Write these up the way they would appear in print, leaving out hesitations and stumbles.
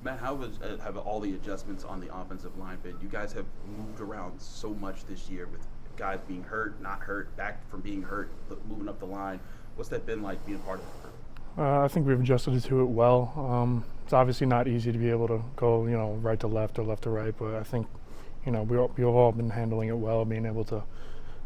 Matt, how have all the adjustments on the offensive line been? You guys have moved around so much this year with guys being hurt, not hurt, back from being hurt, moving up the line. What's that been like being part of it? I think we've adjusted to it well. It's obviously not easy to be able to go, right to left or left to right, but I think, we've all been handling it well, being able to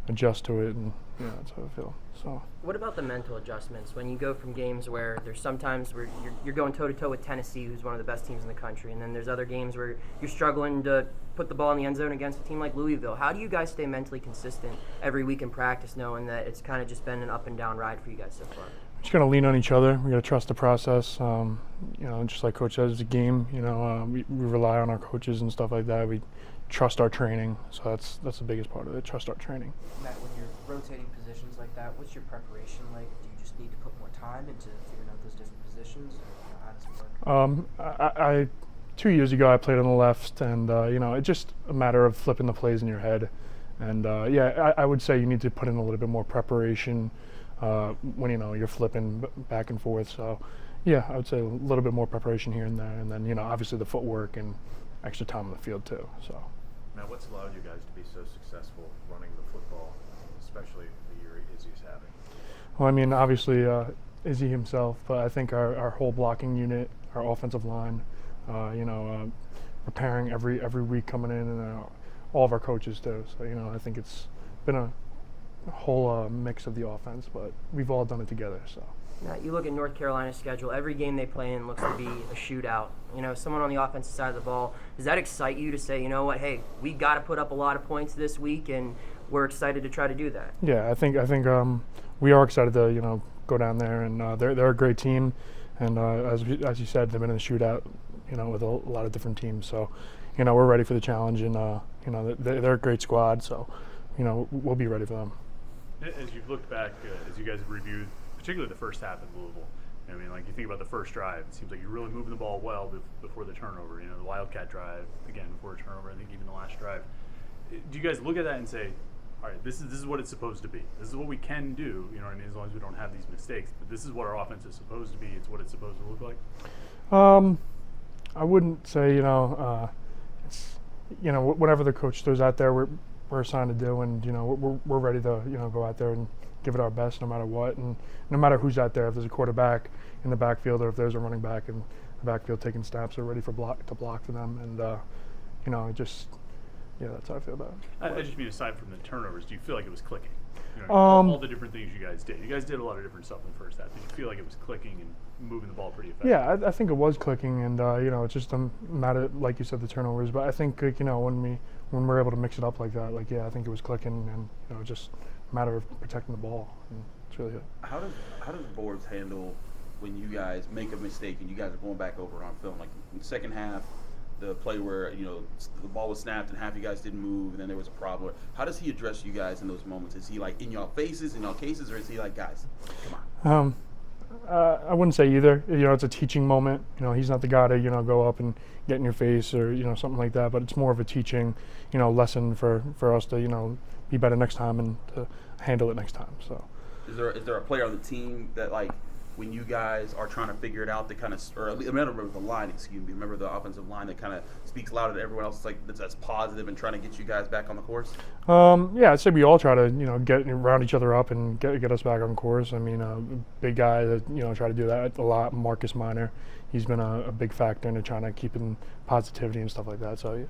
adjust to it, and that's how I feel. So. What about the mental adjustments when you go from games where there's sometimes where you're going toe to toe with Tennessee, who's one of the best teams in the country, and then there's other games where you're struggling to put the ball in the end zone against a team like Louisville? How do you guys stay mentally consistent every week in practice, knowing that it's kind of just been an up and down ride for you guys so far? Just gotta lean on each other. We gotta trust the process. Just like Coach says, it's a game. We rely on our coaches and stuff like that. We trust our training, so that's the biggest part of it. Trust our training. Matt, when you're rotating positions like that, what's your preparation like? Do you just need to put more time into figuring out those different positions? Or, how does it work? I 2 years ago I played on the left, and it's just a matter of flipping the plays in your head. And I would say you need to put in a little bit more preparation when you're flipping back and forth. So I would say a little bit more preparation here and there, and then obviously the footwork and extra time on the field too. So. Now, what's allowed you guys to be so successful running the football, especially the year Izzy's having? Well, obviously Izzy himself, but I think our whole blocking unit, our offensive line, preparing every week coming in, and all of our coaches do. So I think it's been a whole mix of the offense, but we've all done it together. So. Now, you look at North Carolina's schedule, every game they play in looks to be a shootout. Someone on the offensive side of the ball, does that excite you to say, you know what, hey, we got to put up a lot of points this week, and we're excited to try to do that? Yeah, I think we are excited to go down there, and they're a great team, and as you said, they've been in a shootout, with a lot of different teams. So, we're ready for the challenge, and they're a great squad. So, we'll be ready for them. As you've looked back, as you guys have reviewed, particularly the first half in Louisville, you think about the first drive, it seems like you're really moving the ball well before the turnover. The Wildcat drive, again, before a turnover, I think even the last drive. Do you guys look at that and say, all right, this is what it's supposed to be. This is what we can do, as long as we don't have these mistakes. But this is what our offense is supposed to be. It's what it's supposed to look like? I wouldn't say, it's, whatever the coach throws out there, we're assigned to do, and we're ready to go out there and give it our best no matter what, and no matter who's out there. If there's a quarterback in the backfield, or if there's a running back in the backfield taking snaps, we're ready to block for them, and that's how I feel about it. I just mean, aside from the turnovers, do you feel like it was clicking? All the different things you guys did. You guys did a lot of different stuff in the first half. Did you feel like it was clicking and moving the ball pretty effectively? Yeah, I think it was clicking, and it's just a matter, like you said, the turnovers. But I think when we're able to mix it up like that, I think it was clicking, and just a matter of protecting the ball. And it's really it. How does boards handle when you guys make a mistake and you guys are going back over on film? Like in the second half, the play where the ball was snapped and half you guys didn't move, and then there was a problem. How does he address you guys in those moments? Is he like in your faces, in your cases, or is he like, guys, come on? I wouldn't say either. It's a teaching moment. He's not the guy to go up and get in your face or something like that. But it's more of a teaching lesson for us to be better next time and to handle it next time. So, is there a player on the team that, like, when you guys are trying to figure it out, that kind of, or a member of the line, remember the offensive line that kind of speaks louder than everyone else? It's like that's positive and trying to get you guys back on the course. I'd say we all try to get round each other up and get us back on course. Big guy that try to do that a lot. Marcus Minor, he's been a big factor in trying to keep in positivity and stuff like that. So yeah.